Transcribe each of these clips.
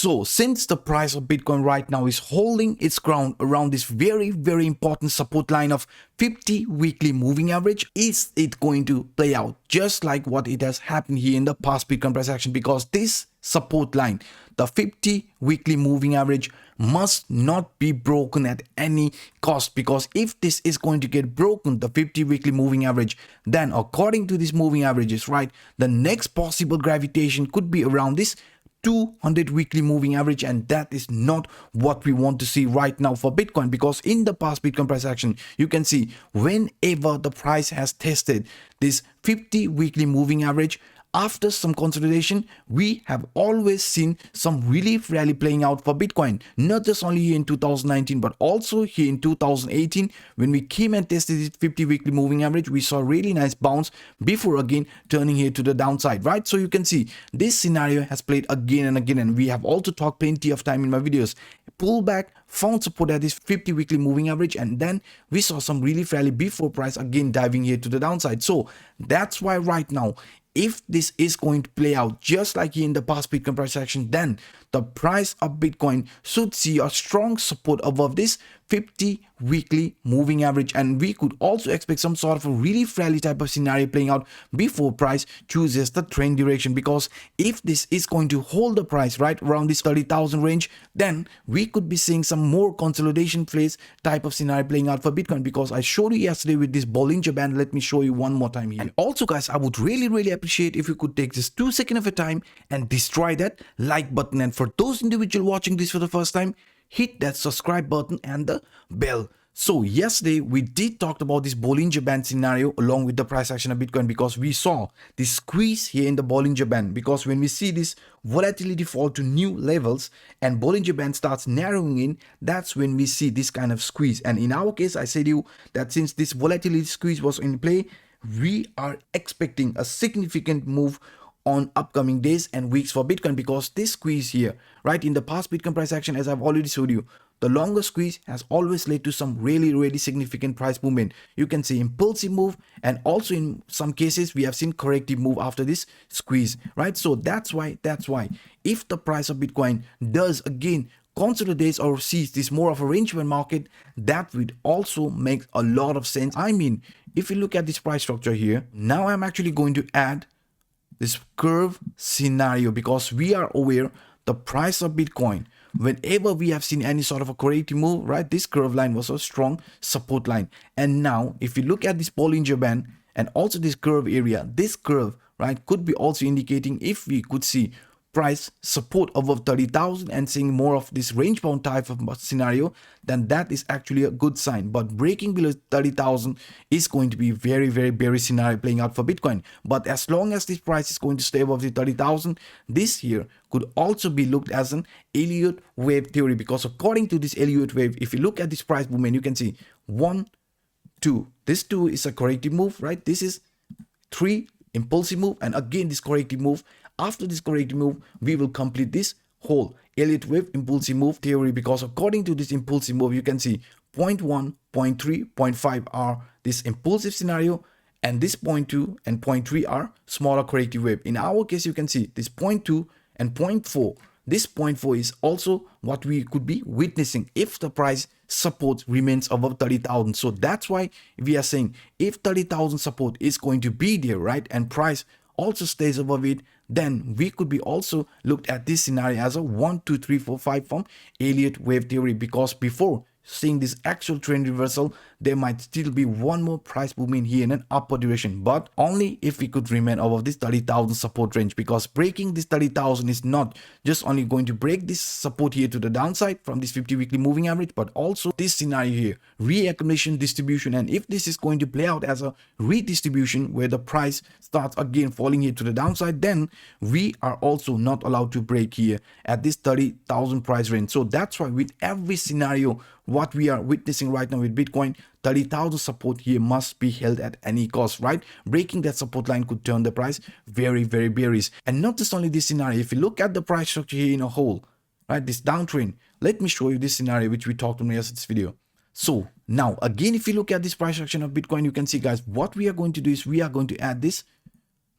So since the price of Bitcoin right now is holding its ground around this very important support line of 50 weekly moving average, is it going to play out just like what it has happened here in the past Bitcoin price action? Because this support line, the 50 weekly moving average, must not be broken at any cost, because if this is going to get broken, the 50 weekly moving average, then according to these moving averages, right, the next possible gravitation could be around this 200 weekly moving average, and that is not what we want to see right now for Bitcoin. Because in the past Bitcoin price action, you can see whenever the price has tested this 50 weekly moving average, after some consolidation, we have always seen some relief rally playing out for Bitcoin, not just only here in 2019 but also here in 2018. When we came and tested this 50 weekly moving average, we saw a really nice bounce before again turning here to the downside, right? So you can see this scenario has played again and again, and we have also talked plenty of time in my videos. Pullback, found support at this 50 weekly moving average, and then we saw some relief rally before price again diving here to the downside. So that's why right now, if this is going to play out just like in the past Bitcoin price action, then the price of Bitcoin should see a strong support above this 50 weekly moving average, and we could also expect some sort of a relief rally type of scenario playing out before price chooses the trend direction. Because if this is going to hold the price right around this 30,000 range, then we could be seeing some more consolidation phase type of scenario playing out for Bitcoin. Because I showed you yesterday with this Bollinger Band, let me show you one more time here. And also guys, I would really appreciate if you could take just 2 seconds of your time and destroy that like button, and for those individuals watching this for the first time, hit that subscribe button and the bell. So yesterday we did talk about this Bollinger Band scenario along with the price action of Bitcoin, because we saw this squeeze here in the Bollinger Band. Because when we see this volatility fall to new levels and Bollinger Band starts narrowing in, that's when we see this kind of squeeze. And in our case, I said to you that since this volatility squeeze was in play, we are expecting a significant move on upcoming days and weeks for Bitcoin. Because this squeeze here, right, in the past Bitcoin price action, as I've already showed you, the longer squeeze has always led to some really significant price movement. You can see impulsive move, and also in some cases we have seen corrective move after this squeeze, right? So that's why if the price of Bitcoin does again consolidates or sees this more of a range-bound market, that would also make a lot of sense. I mean, if you look at this price structure here, now I'm actually going to add this curve scenario, because we are aware the price of Bitcoin, whenever we have seen any sort of a corrective move, right, this curve line was a strong support line. And now if you look at this Bollinger Band and also this curve area, this curve, right, could be also indicating if we could see price support above 30,000 and seeing more of this range bound type of scenario, then that is actually a good sign. But breaking below 30,000 is going to be very bearish scenario playing out for Bitcoin. But as long as this price is going to stay above the 30,000, this here could also be looked as an Elliott wave theory. Because according to this Elliott wave, if you look at this price movement, you can see 1, 2. This 2 is a corrective move, right? This is 3 impulsive move, and again this corrective move. After this corrective move, we will complete this whole Elliott wave impulsive move theory. Because according to this impulsive move, you can see 0.1, 0.3, 0.5 are this impulsive scenario, and this 0.2 and 0.3 are smaller corrective wave. In our case, you can see this 0.2 and 0.4. This 0.4 is also what we could be witnessing if the price support remains above 30,000. So that's why we are saying if 30,000 support is going to be there, right, and price also stays above it, then we could be also looked at this scenario as a 1, 2, 3, 4, 5 from Elliott wave theory. Because before seeing this actual trend reversal, there might still be one more price movement here in an upward direction, but only if we could remain above this 30,000 support range. Because breaking this 30,000 is not just only going to break this support here to the downside from this 50 weekly moving average, but also this scenario here, reaccumulation distribution. And if this is going to play out as a redistribution where the price starts again falling here to the downside, then we are also not allowed to break here at this 30,000 price range. So that's why with every scenario, what we are witnessing right now with Bitcoin, 30,000 support here must be held at any cost, right? Breaking that support line could turn the price very bearish. And not just only this scenario, if you look at the price structure here in a whole, right, this downtrend, let me show you this scenario which we talked on yesterday's video. So now again, if you look at this price action of Bitcoin, you can see guys, what we are going to do is we are going to add this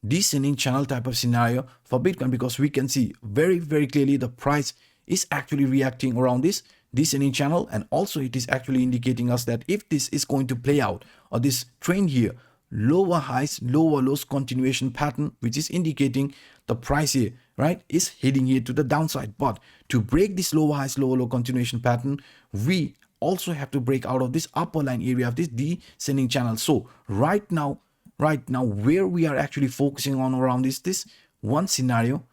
descending channel type of scenario for Bitcoin, because we can see very clearly the price is actually reacting around this descending channel, and also it is actually indicating us that if this is going to play out, or this trend here, lower highs lower lows continuation pattern, which is indicating the price here, right, is heading here to the downside. But to break this lower highs lower low continuation pattern, we also have to break out of this upper line area of this descending channel. So right now where we are actually focusing on around is this one scenario,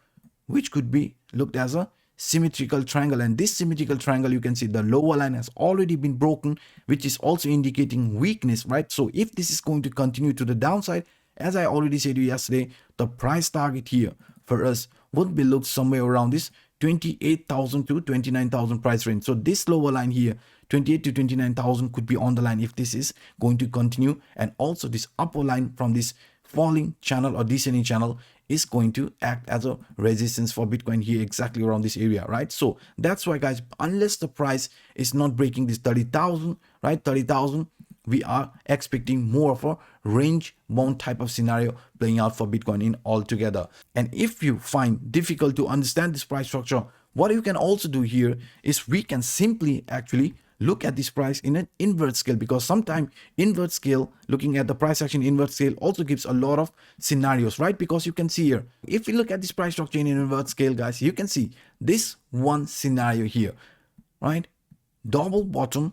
which could be looked as a symmetrical triangle. And this symmetrical triangle, you can see the lower line has already been broken, which is also indicating weakness, right? So if this is going to continue to the downside, as I already said to you yesterday, the price target here for us would be looked somewhere around this 28,000 to 29,000 price range. So this lower line here, 28 to 29,000, could be on the line if this is going to continue. And also this upper line from this falling channel or descending channel is going to act as a resistance for Bitcoin here, exactly around this area, right? So that's why, guys, unless the price is not breaking this 30,000, right, 30,000, we are expecting more of a range bound type of scenario playing out for Bitcoin in altogether. And if you find difficult to understand this price structure, what you can also do here is we can simply actually look at this price in an invert scale, because sometimes invert scale, looking at the price action invert scale, also gives a lot of scenarios, right? Because you can see here, if you look at this price structure in an invert scale, guys, you can see this one scenario here, right? Double bottom,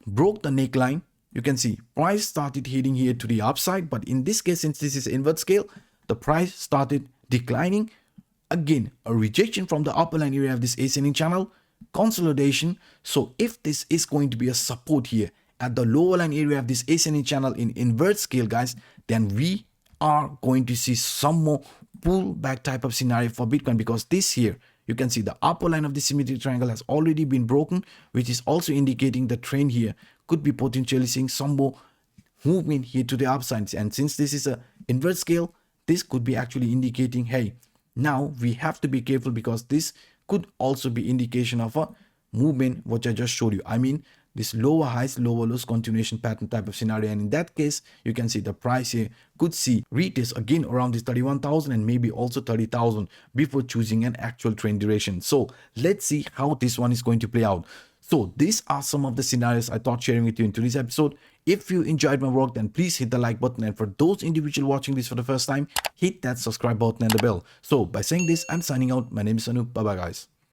broke the neckline. You can see price started heading here to the upside, but in this case, since this is invert scale, the price started declining. Again, a rejection from the upper line area of this ascending channel, consolidation. So if this is going to be a support here at the lower line area of this ascending channel in invert scale, guys, then we are going to see some more pullback type of scenario for Bitcoin, because this here, you can see the upper line of the symmetric triangle has already been broken, which is also indicating the trend here could be potentially seeing some more movement here to the upside. And since this is a invert scale, this could be actually indicating, hey, now we have to be careful, because this could also be indication of a movement, which I just showed you. I mean, this lower highs lower lows continuation pattern type of scenario. And in that case, you can see the price here could see retest again around this 31,000 and maybe also 30,000 before choosing an actual trend duration. So let's see how this one is going to play out. So these are some of the scenarios I thought sharing with you in today's episode. If you enjoyed my work, then please hit the like button, and for those individuals watching this for the first time, hit that subscribe button and the bell. So by saying this, I'm signing out. My name is Anup. Bye bye, guys.